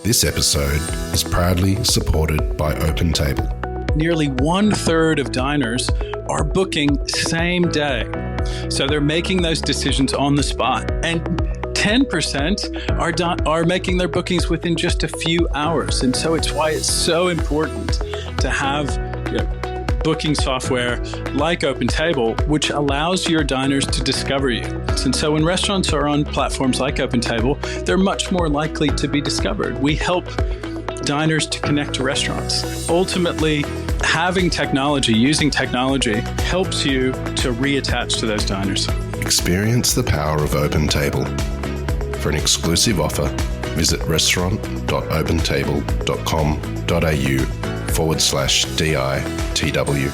This episode is proudly supported by OpenTable. Nearly 1/3 of diners are booking same day. So they're making those decisions on the spot. And 10% are making their bookings within just a few hours. And so it's why it's so important to have booking software like OpenTable, which allows your diners to discover you. And so when restaurants are on platforms like OpenTable, they're much more likely to be discovered. We help diners to connect to restaurants. Ultimately, having technology, using technology, helps you to reattach to those diners. Experience the power of OpenTable. For an exclusive offer, visit restaurant.opentable.com.au/DITW.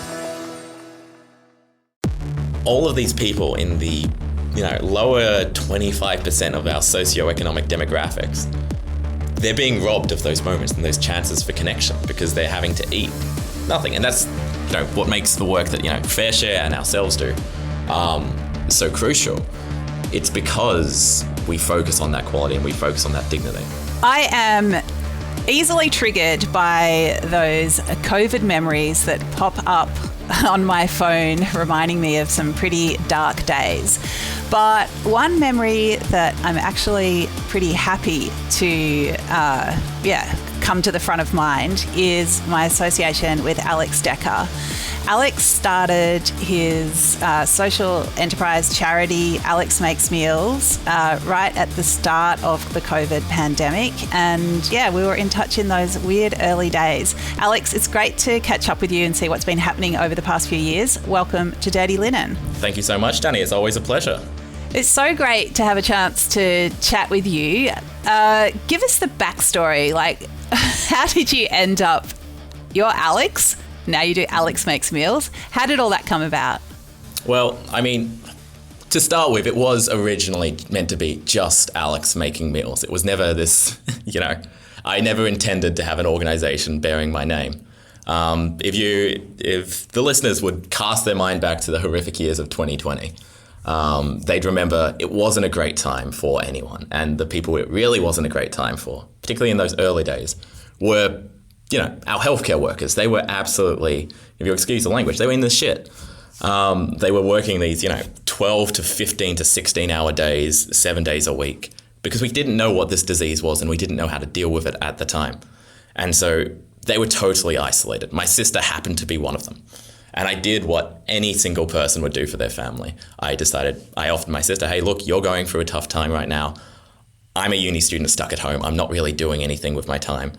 All of these people in the lower 25% of our socioeconomic demographics, they're being robbed of those moments and those chances for connection because they're having to eat nothing. And that's what makes the work that Fair Share and ourselves do so crucial. It's because we focus on that quality and we focus on that dignity. I am easily triggered by those COVID memories that pop up on my phone, reminding me of some pretty dark days. But one memory that I'm actually pretty happy to come to the front of mind is my association with Alex Dekker. Alex started his social enterprise charity, Alex Makes Meals, right at the start of the COVID pandemic. And we were in touch in those weird early days. Alex, it's great to catch up with you and see what's been happening over the past few years. Welcome to Dirty Linen. Thank you so much, Dani. It's always a pleasure. It's so great to have a chance to chat with you. Give us the backstory. How did you end up? You're Alex. Now you do Alex Makes Meals. How did all that come about? Well, to start with, it was originally meant to be just Alex Making Meals. It was never this, I never intended to have an organization bearing my name. If the listeners would cast their mind back to the horrific years of 2020, they'd remember it wasn't a great time for anyone. And the people it really wasn't a great time for, particularly in those early days, were our healthcare workers. They were absolutely, if you excuse the language, they were in the shit. They were working these, 12 to 15 to 16 hour days, 7 days a week, because we didn't know what this disease was and we didn't know how to deal with it at the time. And so they were totally isolated. My sister happened to be one of them. And I did what any single person would do for their family. I offered my sister, hey, look, you're going through a tough time right now. I'm a uni student stuck at home. I'm not really doing anything with my time.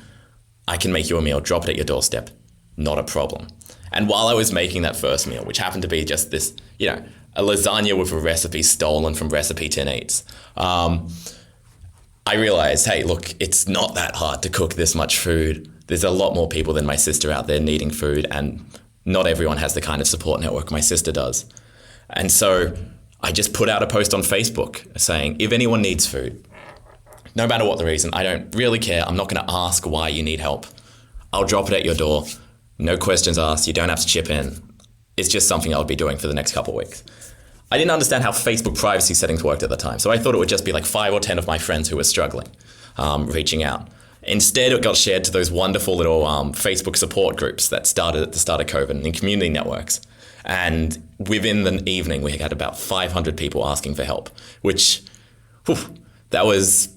I can make you a meal, drop it at your doorstep, not a problem. And while I was making that first meal, which happened to be just this, a lasagna with a recipe stolen from Recipe 10 Eats, I realized, hey, look, it's not that hard to cook this much food. There's a lot more people than my sister out there needing food, and not everyone has the kind of support network my sister does. And so I just put out a post on Facebook saying, if anyone needs food, no matter what the reason, I don't really care. I'm not going to ask why you need help. I'll drop it at your door. No questions asked. You don't have to chip in. It's just something I would be doing for the next couple of weeks. I didn't understand how Facebook privacy settings worked at the time, so I thought it would just be like 5 or 10 of my friends who were struggling, reaching out. Instead, it got shared to those wonderful little Facebook support groups that started at the start of COVID and community networks. And within the evening, we had about 500 people asking for help, which, that was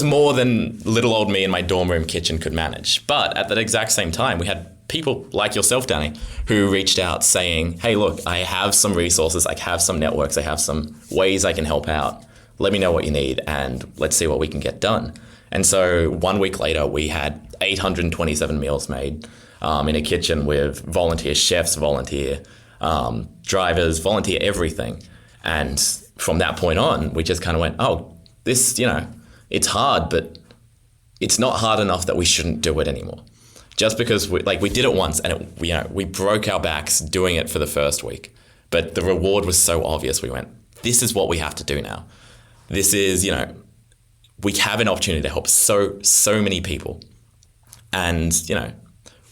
more than little old me in my dorm room kitchen could manage. But at that exact same time, we had people like yourself, Dani, who reached out saying, hey, look, I have some resources, I have some networks, I have some ways I can help out. Let me know what you need and let's see what we can get done. And so 1 week later, we had 827 meals made in a kitchen with volunteer chefs, volunteer drivers, volunteer everything. And from that point on, we just kind of went, this, it's hard, but it's not hard enough that we shouldn't do it anymore. Just because we did it once and we broke our backs doing it for the first week, but the reward was so obvious. We went, this is what we have to do now. This is, we have an opportunity to help so many people. And,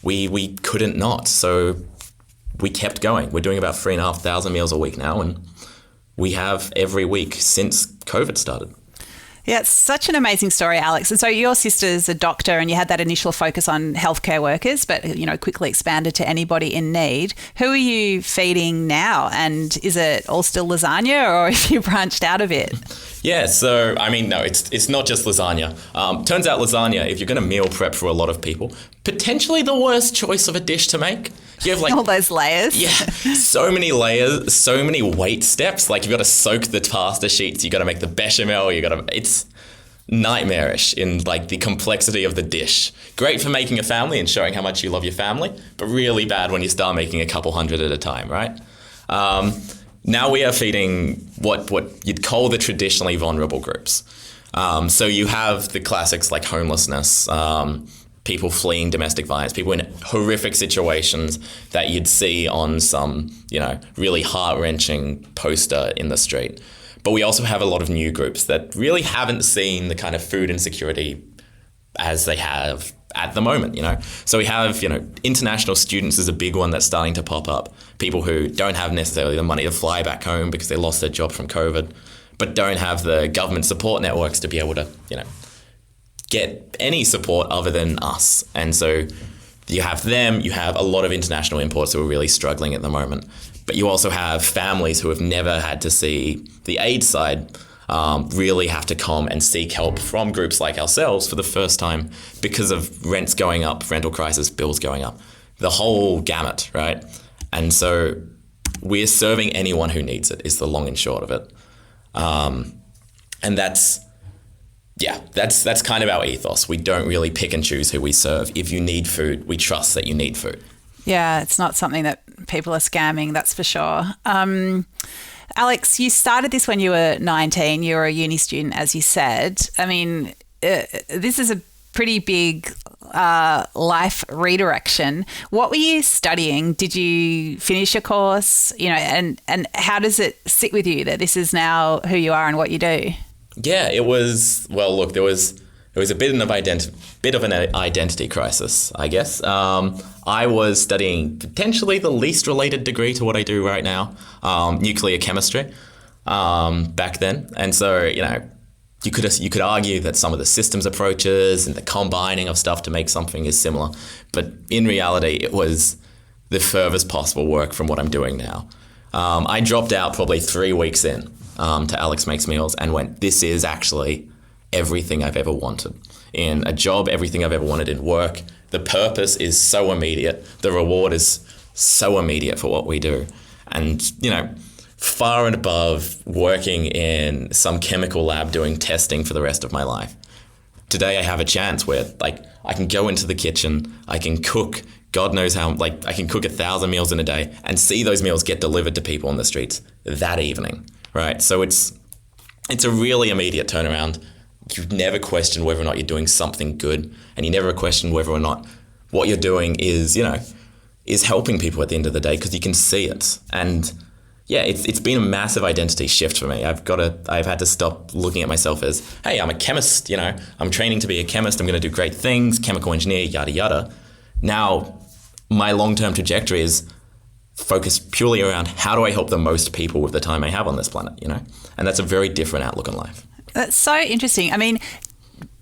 we couldn't not. So we kept going. We're doing about 3,500 meals a week now. And we have every week since COVID started. Yeah, it's such an amazing story, Alex. And so your sister's a doctor and you had that initial focus on healthcare workers, but, quickly expanded to anybody in need. Who are you feeding now? And is it all still lasagna or have you branched out of it? Yeah, so, no, it's not just lasagna. Turns out lasagna, if you're going to meal prep for a lot of people, potentially the worst choice of a dish to make. You have all those layers. Yeah, so many layers, so many wait steps. Like you've got to soak the pasta sheets, you got to make the bechamel, it's nightmarish in like the complexity of the dish. Great for making a family and showing how much you love your family, but really bad when you start making a couple hundred at a time, right? Now we are feeding what you'd call the traditionally vulnerable groups. So you have the classics like homelessness, people fleeing domestic violence, people in horrific situations that you'd see on some, really heart-wrenching poster in the street. But we also have a lot of new groups that really haven't seen the kind of food insecurity as they have at the moment, So we have, international students is a big one that's starting to pop up. People who don't have necessarily the money to fly back home because they lost their job from COVID, but don't have the government support networks to be able to, get any support other than us. And so you have them, you have a lot of international imports who are really struggling at the moment. But you also have families who have never had to see the aid side really have to come and seek help from groups like ourselves for the first time because of rents going up, rental crisis, bills going up, the whole gamut, right? And so we're serving anyone who needs it is the long and short of it. And that's kind of our ethos. We don't really pick and choose who we serve. If you need food, we trust that you need food. Yeah, it's not something that people are scamming, that's for sure. Alex, you started this when you were 19. You were a uni student, as you said. This is a pretty big life redirection. What were you studying? Did you finish your course? And how does it sit with you that this is now who you are and what you do? Yeah, it was. Well, look, there was a bit of an identity crisis, I guess. I was studying potentially the least related degree to what I do right now, nuclear chemistry, back then, and so you could argue that some of the systems approaches and the combining of stuff to make something is similar, but in reality, it was the furthest possible work from what I'm doing now. I dropped out probably 3 weeks in. To Alex Makes Meals and went, this is actually everything I've ever wanted. In a job, everything I've ever wanted in work. The purpose is so immediate. The reward is so immediate for what we do. And, far and above working in some chemical lab doing testing for the rest of my life. Today I have a chance where I can go into the kitchen, I can cook God knows how, I can cook 1,000 meals in a day and see those meals get delivered to people on the streets that evening. Right, so it's a really immediate turnaround. You never question whether or not you're doing something good, and you never question whether or not what you're doing is helping people at the end of the day because you can see it. And yeah, it's been a massive identity shift for me. I've had to stop looking at myself as, hey, I'm a chemist. I'm training to be a chemist. I'm going to do great things, chemical engineer, yada yada. Now, my long-term trajectory is focused purely around how do I help the most people with the time I have on this planet, And that's a very different outlook on life. That's so interesting.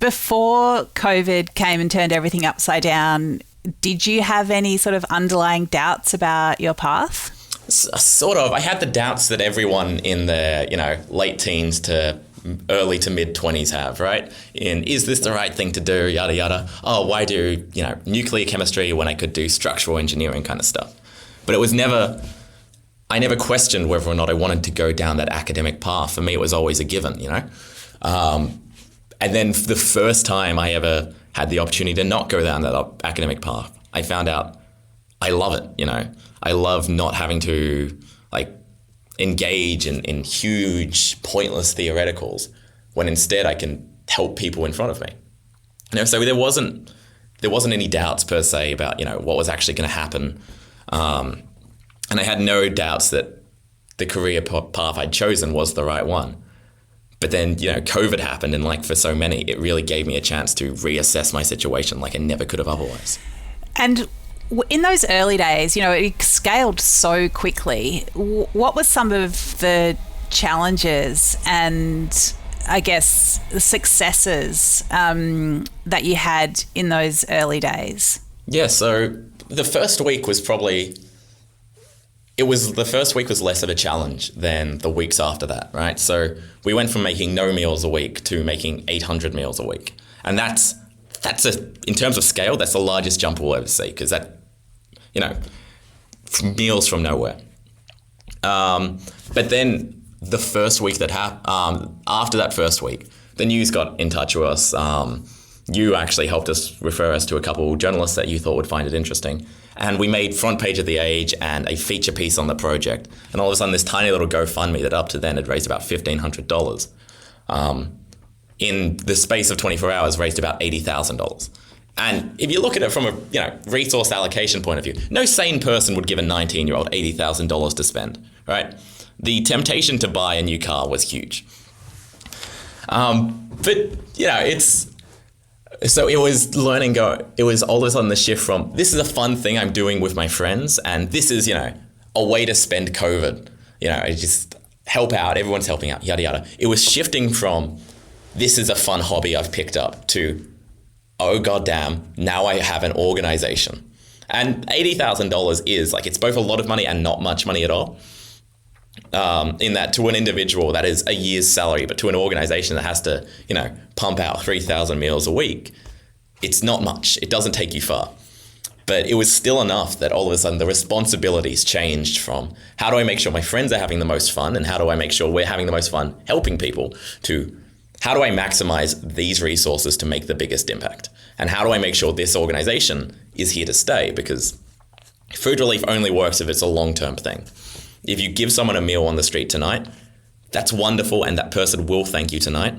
Before COVID came and turned everything upside down, did you have any sort of underlying doubts about your path? Sort of. I had the doubts that everyone in their, late teens to early to mid 20s have, right? Is this the right thing to do? Yada, yada. Oh, why do, nuclear chemistry when I could do structural engineering kind of stuff? But I never questioned whether or not I wanted to go down that academic path. For me, it was always a given, And then for the first time I ever had the opportunity to not go down that academic path, I found out I love it, I love not having to engage in huge, pointless theoreticals when instead I can help people in front of me. So there wasn't any doubts per se about, what was actually going to happen. And I had no doubts that the career path I'd chosen was the right one. But then, COVID happened, and for so many, it really gave me a chance to reassess my situation like I never could have otherwise. And in those early days, it scaled so quickly. What were some of the challenges and I guess, successes that you had in those early days? Yeah, so the first week was the first week was less of a challenge than the weeks after that, right? So we went from making no meals a week to making 800 meals a week. And that's in terms of scale, that's the largest jump we'll ever see, because that, meals from nowhere. But then the first week after that first week, the news got in touch with us. You actually helped us refer us to a couple of journalists that you thought would find it interesting. And we made front page of The Age and a feature piece on the project. And all of a sudden, this tiny little GoFundMe that up to then had raised about $1,500, in the space of 24 hours raised about $80,000. And if you look at it from a resource allocation point of view, no sane person would give a 19-year-old $80,000 to spend, right? The temptation to buy a new car was huge. So it was it was all of a sudden the shift from, this is a fun thing I'm doing with my friends, and this is, a way to spend COVID, just help out, everyone's helping out, yada, yada. It was shifting from, this is a fun hobby I've picked up, to, oh goddamn, now I have an organization. And $80,000 is it's both a lot of money and not much money at all. In that, to an individual, that is a year's salary, but to an organization that has to, pump out 3,000 meals a week, it's not much. It doesn't take you far. But it was still enough that all of a sudden the responsibilities changed from, how do I make sure my friends are having the most fun, and how do I make sure we're having the most fun helping people, to, how do I maximize these resources to make the biggest impact? And how do I make sure this organization is here to stay? Because food relief only works if it's a long-term thing. If you give someone a meal on the street tonight, that's wonderful, and that person will thank you tonight.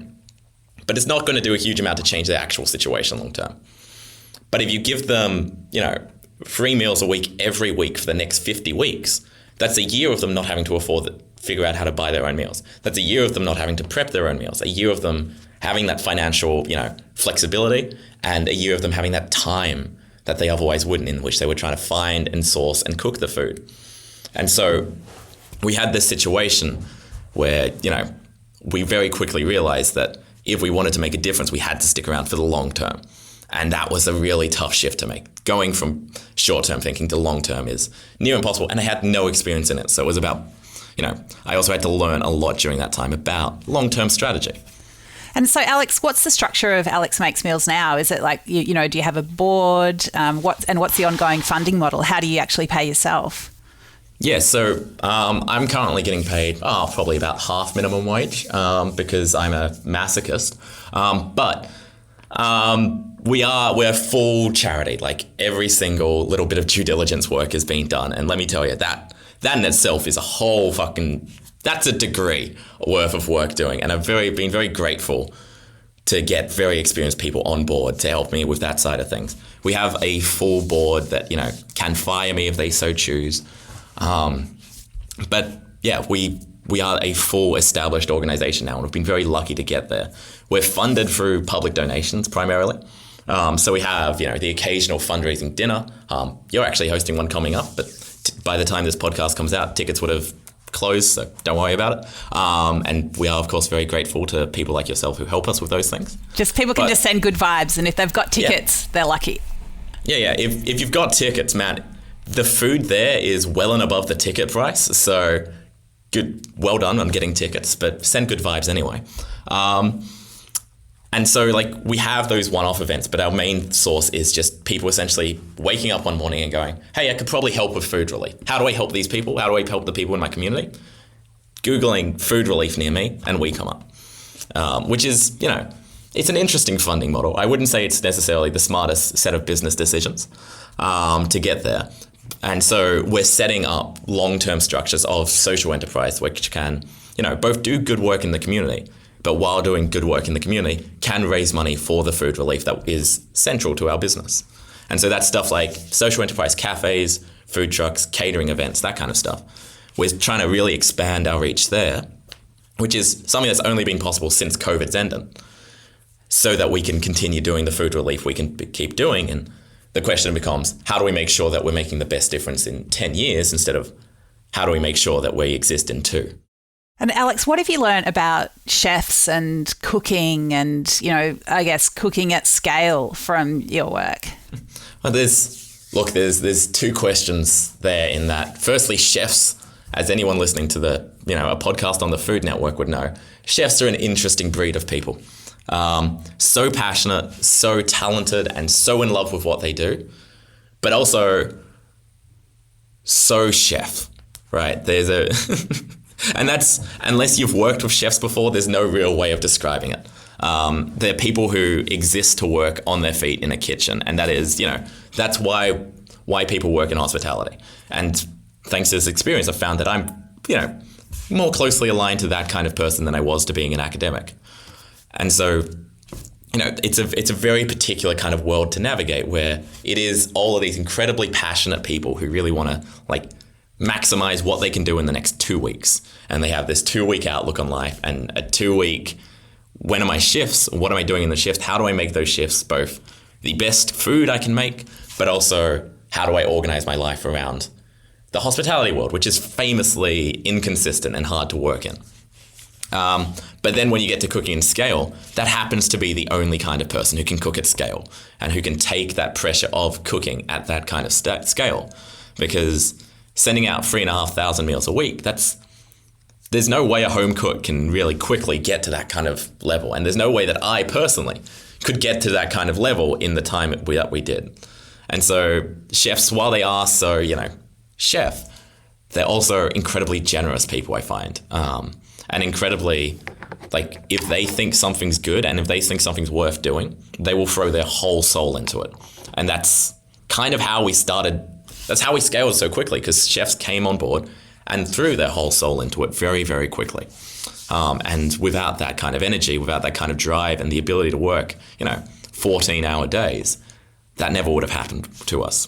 But it's not going to do a huge amount to change their actual situation long term. But if you give them, 3 meals a week every week for the next 50 weeks, that's a year of them not having to figure out how to buy their own meals. That's a year of them not having to prep their own meals, a year of them having that financial, flexibility, and a year of them having that time that they otherwise wouldn't, in which they were trying to find and source and cook the food. And so we had this situation where, we very quickly realized that if we wanted to make a difference, we had to stick around for the long term. And that was a really tough shift to make. Going from short-term thinking to long-term is near impossible. And I had no experience in it. So it was about, I also had to learn a lot during that time about long-term strategy. And so, Alex, what's the structure of Alex Makes Meals now? Is it do you have a board? What's the ongoing funding model? How do you actually pay yourself? Yeah, so I'm currently getting paid probably about half minimum wage because I'm a masochist. But we're full charity. Every single little bit of due diligence work is being done. And let me tell you, that in itself is a whole that's a degree worth of work doing. And I've been very grateful to get very experienced people on board to help me with that side of things. We have a full board that, can fire me if they so choose. But yeah, we are a full established organization now, and we've been very lucky to get there. We're funded through public donations primarily. So we have, the occasional fundraising dinner. You're actually hosting one coming up, but by the time this podcast comes out, tickets would have closed, so don't worry about it. And we are, of course, very grateful to people like yourself who help us with those things. People can just send good vibes, and if they've got tickets, they're lucky. Yeah. If you've got tickets, man, the food there is well and above the ticket price. So good, well done on getting tickets, but send good vibes anyway. And so we have those one-off events, but our main source is just people essentially waking up one morning and going, hey, I could probably help with food relief. How do I help these people? How do I help the people in my community? Googling food relief near me, and we come up, which is, it's an interesting funding model. I wouldn't say it's necessarily the smartest set of business decisions to get there. And so we're setting up long-term structures of social enterprise, which can, both do good work in the community, but while doing good work in the community, can raise money for the food relief that is central to our business. And so that's stuff like social enterprise cafes, food trucks, catering events, that kind of stuff. We're trying to really expand our reach there, which is something that's only been possible since COVID's ended, so that we can continue doing the food relief we can keep doing. And the question becomes, how do we make sure that we're making the best difference in 10 years instead of how do we make sure that we exist in 2? And Alex, what have you learned about chefs and cooking and, I guess cooking at scale from your work? Well, there's two questions there in that. Firstly, chefs, as anyone listening to a podcast on the Food Network would know, chefs are an interesting breed of people. So passionate, so talented, and so in love with what they do, but also so chef, right? And that's, unless you've worked with chefs before, there's no real way of describing it. They're people who exist to work on their feet in a kitchen, and that is, that's why people work in hospitality. And thanks to this experience, I've found that I'm, more closely aligned to that kind of person than I was to being an academic. And so, it's a very particular kind of world to navigate, where it is all of these incredibly passionate people who really want to maximize what they can do in the next 2 weeks. And they have this 2-week outlook on life, and a 2-week, when are my shifts? What am I doing in the shift? How do I make those shifts both the best food I can make, but also how do I organize my life around the hospitality world, which is famously inconsistent and hard to work in. But then when you get to cooking at scale, that happens to be the only kind of person who can cook at scale and who can take that pressure of cooking at that kind of scale. Because sending out 3,500 meals a week, there's no way a home cook can really quickly get to that kind of level. And there's no way that I personally could get to that kind of level in the time that we did. And so chefs, while they are so, chef, they're also incredibly generous people, I find. And incredibly, if they think something's good and if they think something's worth doing, they will throw their whole soul into it. And that's kind of how we started. That's how we scaled so quickly, because chefs came on board and threw their whole soul into it very, very quickly. And without that kind of energy, without that kind of drive and the ability to work, 14-hour days, that never would have happened to us.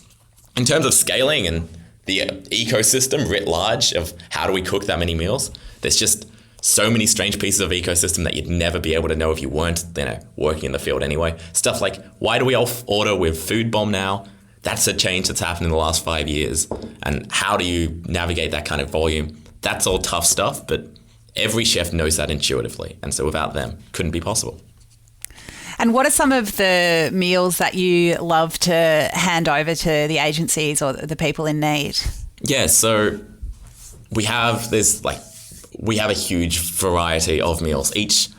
In terms of scaling and the ecosystem writ large of how do we cook that many meals, there's just so many strange pieces of ecosystem that you'd never be able to know if you weren't, working in the field anyway. Stuff like, why do we all order with Food Bomb now? That's a change that's happened in the last 5 years. And how do you navigate that kind of volume? That's all tough stuff, but every chef knows that intuitively. And so without them, couldn't be possible. And what are some of the meals that you love to hand over to the agencies or the people in need? Yeah, so we have a huge variety of meals, each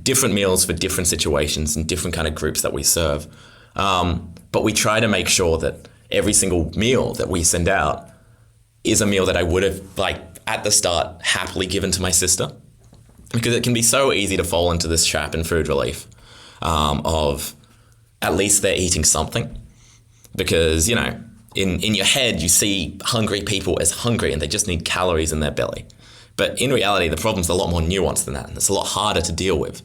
different meals for different situations and different kind of groups that we serve. But we try to make sure that every single meal that we send out is a meal that I would have, at the start, happily given to my sister. Because it can be so easy to fall into this trap in food relief of at least they're eating something. Because, in your head, you see hungry people as hungry and they just need calories in their belly. But in reality, the problem's a lot more nuanced than that. And it's a lot harder to deal with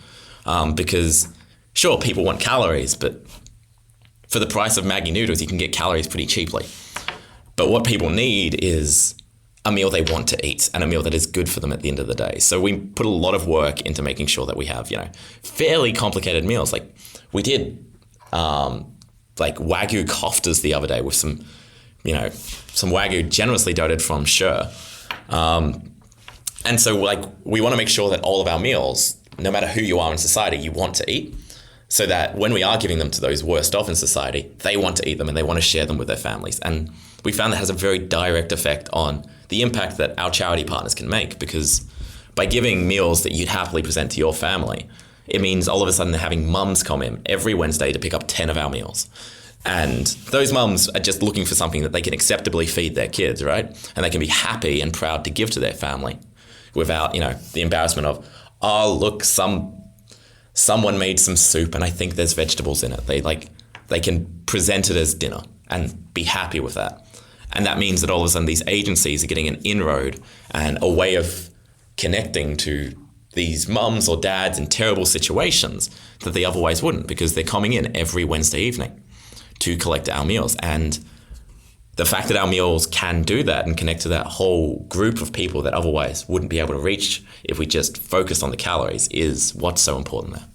because, sure, people want calories, but for the price of Maggi noodles, you can get calories pretty cheaply. But what people need is a meal they want to eat and a meal that is good for them at the end of the day. So we put a lot of work into making sure that we have, fairly complicated meals. Like we did Wagyu koftas the other day with some Wagyu generously donated from Sure. And so we want to make sure that all of our meals, no matter who you are in society, you want to eat, so that when we are giving them to those worst off in society, they want to eat them and they want to share them with their families. And we found that has a very direct effect on the impact that our charity partners can make, because by giving meals that you'd happily present to your family, it means all of a sudden they're having mums come in every Wednesday to pick up 10 of our meals. And those mums are just looking for something that they can acceptably feed their kids, right? And they can be happy and proud to give to their family without, the embarrassment of, oh, look, someone made some soup and I think there's vegetables in it. They can present it as dinner and be happy with that. And that means that all of a sudden these agencies are getting an inroad and a way of connecting to these mums or dads in terrible situations that they otherwise wouldn't, because they're coming in every Wednesday evening to collect our meals. And the fact that our meals can do that and connect to that whole group of people that otherwise wouldn't be able to reach if we just focused on the calories is what's so important there.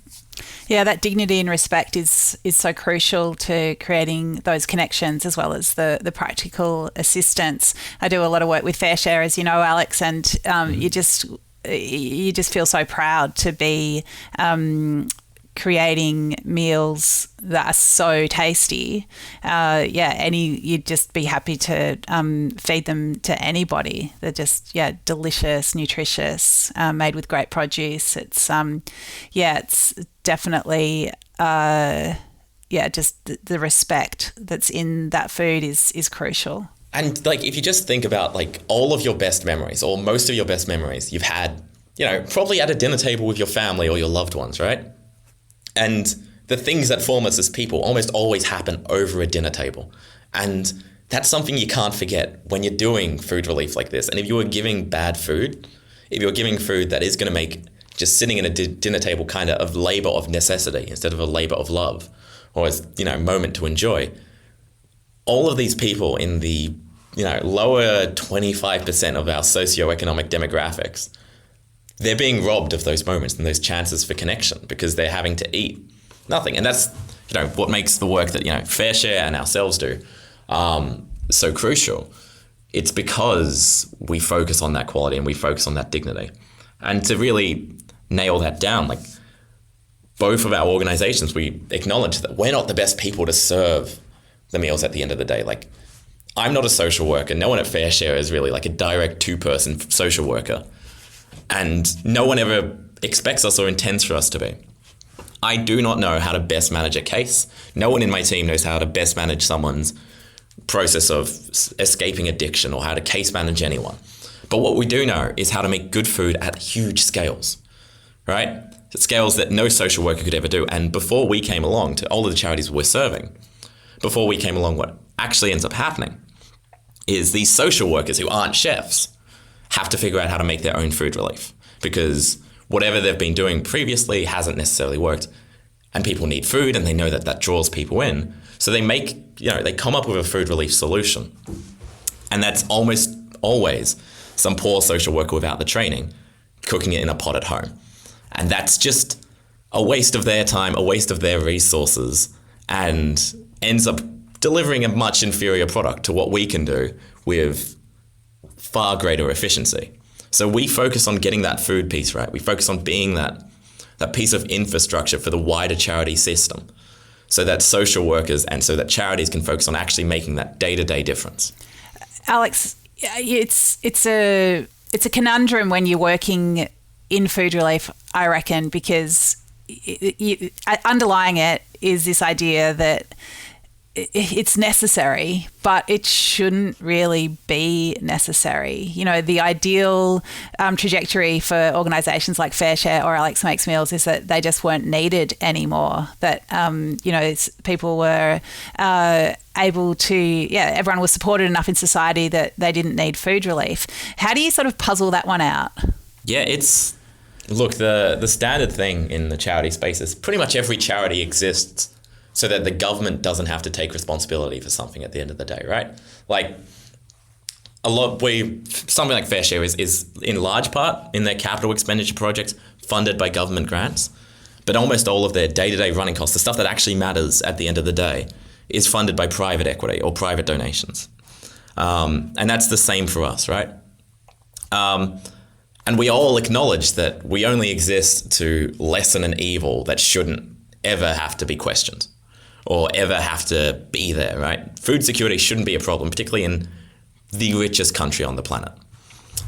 Yeah, that dignity and respect is so crucial to creating those connections, as well as the practical assistance. I do a lot of work with Fair Share, as you know, Alex, and you just feel so proud to be creating meals that are so tasty. You'd just be happy to feed them to anybody. They're just delicious, nutritious, made with great produce. It's it's definitely just the respect that's in that food is crucial. And like, if you just think about like all of your best memories, or most of your best memories you've had, probably at a dinner table with your family or your loved ones, right? And the things that form us as people almost always happen over a dinner table. And that's something you can't forget when you're doing food relief like this. And if you are giving bad food, if you're giving food that is going to make just sitting at a dinner table kind of labor of necessity instead of a labor of love, or as, moment to enjoy, all of these people in the, lower 25% of our socioeconomic demographics, they're being robbed of those moments and those chances for connection because they're having to eat nothing. And that's, what makes the work that, Fair Share and ourselves do so crucial. It's because we focus on that quality and we focus on that dignity. And to really nail that down, like, both of our organizations, we acknowledge that we're not the best people to serve the meals at the end of the day. Like, I'm not a social worker. No one at Fair Share is really like a direct two-person social worker. And no one ever expects us or intends for us to be. I do not know how to best manage a case. No one in my team knows how to best manage someone's process of escaping addiction or how to case manage anyone. But what we do know is how to make good food at huge scales, right? Scales that no social worker could ever do. And before we came along, to all of the charities we're serving, before we came along, what actually ends up happening is these social workers who aren't chefs have to figure out how to make their own food relief, because whatever they've been doing previously hasn't necessarily worked. And people need food, and they know that that draws people in. So they they come up with a food relief solution. And that's almost always some poor social worker without the training cooking it in a pot at home. And that's just a waste of their time, a waste of their resources, and ends up delivering a much inferior product to what we can do with far greater efficiency. So we focus on getting that food piece right. We focus on being that piece of infrastructure for the wider charity system, so that social workers and so that charities can focus on actually making that day-to-day difference. Alex, it's a conundrum when you're working in food relief, I reckon, because underlying it is this idea that it's necessary, but it shouldn't really be necessary. The ideal trajectory for organisations like Fair Share or Alex Makes Meals is that they just weren't needed anymore. That, people were able to, everyone was supported enough in society that they didn't need food relief. How do you sort of puzzle that one out? Yeah, look, the standard thing in the charity space is pretty much every charity exists so that the government doesn't have to take responsibility for something at the end of the day, right? Like, something like Fair Share is in large part in their capital expenditure projects funded by government grants, but almost all of their day-to-day running costs, the stuff that actually matters at the end of the day, is funded by private equity or private donations. And that's the same for us, right? And we all acknowledge that we only exist to lessen an evil that shouldn't ever have to be questioned or ever have to be there, right? Food security shouldn't be a problem, particularly in the richest country on the planet.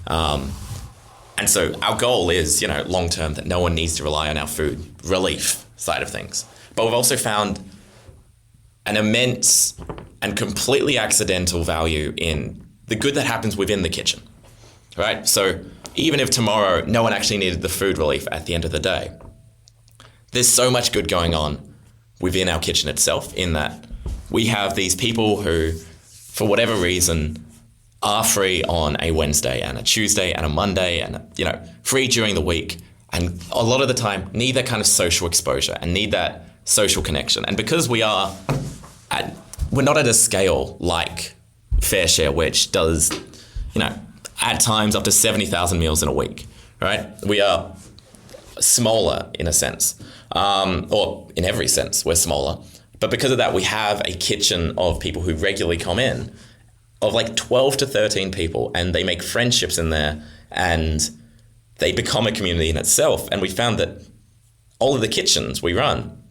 And so our goal is, long-term, that no one needs to rely on our food relief side of things. But we've also found an immense and completely accidental value in the good that happens within the kitchen, right? So even if tomorrow no one actually needed the food relief at the end of the day, there's so much good going on within our kitchen itself, in that we have these people who, for whatever reason, are free on a Wednesday and a Tuesday and a Monday and, free during the week. And a lot of the time need that kind of social exposure and need that social connection. And because we're not at a scale like Fair Share, which does, at times up to 70,000 meals in a week, right? We are smaller in a sense, or in every sense, we're smaller. But because of that, we have a kitchen of people who regularly come in, of like 12 to 13 people, and they make friendships in there, and they become a community in itself. And we found that all of the kitchens we run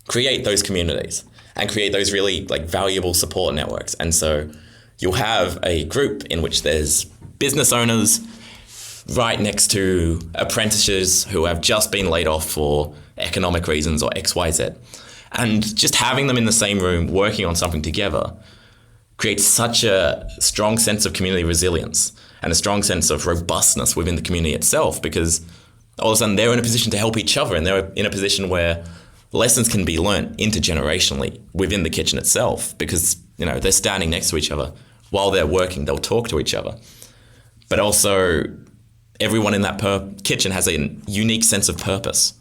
create those communities and create those really like valuable support networks. And so you'll have a group in which there's business owners right next to apprentices who have just been laid off for economic reasons or XYZ. And just having them in the same room working on something together creates such a strong sense of community resilience and a strong sense of robustness within the community itself, because all of a sudden they're in a position to help each other, and they're in a position where lessons can be learnt intergenerationally within the kitchen itself, because they're standing next to each other while they're working. They'll talk to each other, but also everyone in that kitchen has a unique sense of purpose,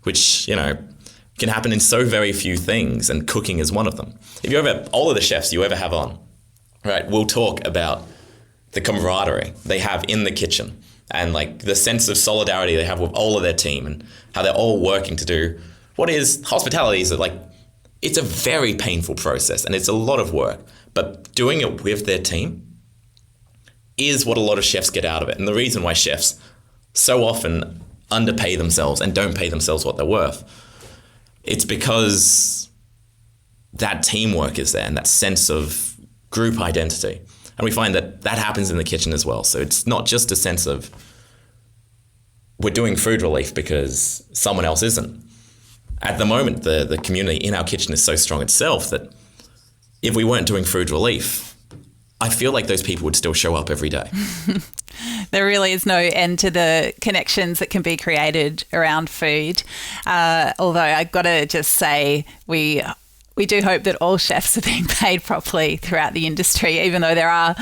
which can happen in so very few things, and cooking is one of them. If you ever, all of the chefs you ever have on, right, will talk about the camaraderie they have in the kitchen and like the sense of solidarity they have with all of their team and how they're all working to do what is hospitality. Is like, it's a very painful process and it's a lot of work, but doing it with their team is what a lot of chefs get out of it. And the reason why chefs so often underpay themselves and don't pay themselves what they're worth, it's because that teamwork is there and that sense of group identity. And we find that happens in the kitchen as well. So it's not just a sense of we're doing food relief because someone else isn't. At the moment, the community in our kitchen is so strong itself that if we weren't doing food relief, I feel like those people would still show up every day. There really is no end to the connections that can be created around food. Although I've got to just say, we do hope that all chefs are being paid properly throughout the industry, even though there are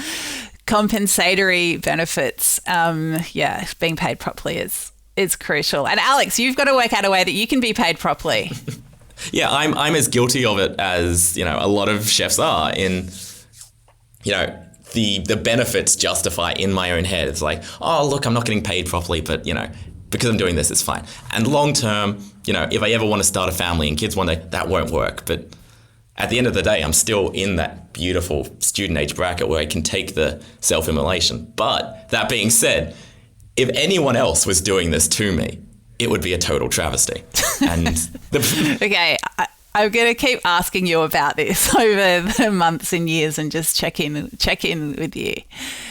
compensatory benefits. Being paid properly is crucial. And Alex, you've got to work out a way that you can be paid properly. Yeah, I'm as guilty of it as a lot of chefs are. In the benefits justify in my own head. It's like, oh look, I'm not getting paid properly, but because I'm doing this, it's fine. And long term, if I ever want to start a family and kids one day, that won't work. But at the end of the day, I'm still in that beautiful student age bracket where I can take the self-immolation. But that being said, if anyone else was doing this to me, it would be a total travesty. And Okay, I'm going to keep asking you about this over the months and years and just check in with you.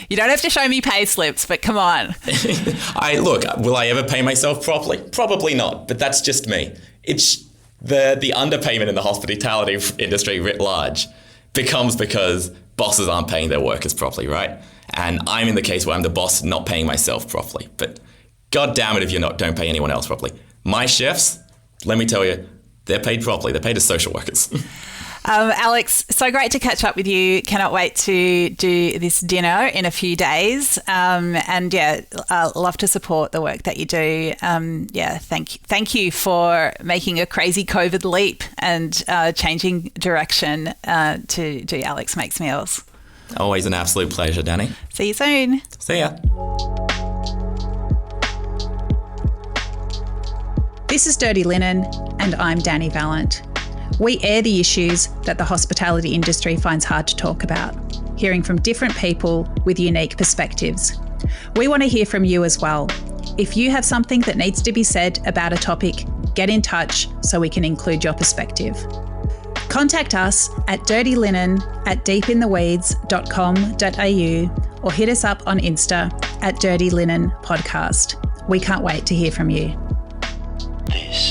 You don't have to show me pay slips, but come on. Will I ever pay myself properly? Probably not, but that's just me. It's the underpayment in the hospitality industry writ large becomes because bosses aren't paying their workers properly, right? And I'm in the case where I'm the boss not paying myself properly. But God damn it if you don't pay anyone else properly. My chefs, let me tell you, they're paid properly. They're paid as social workers. Alex, so great to catch up with you. Cannot wait to do this dinner in a few days. Love to support the work that you do. Thank you for making a crazy COVID leap and changing direction to do Alex Makes Meals. Always an absolute pleasure, Dani. See you soon. See ya. This is Dirty Linen, and I'm Dani Valent. We air the issues that the hospitality industry finds hard to talk about, hearing from different people with unique perspectives. We want to hear from you as well. If you have something that needs to be said about a topic, get in touch so we can include your perspective. Contact us at dirtylinenat.deepintheweeds.com.au or hit us up on Insta at Dirty Linen Podcast. We can't wait to hear from you. This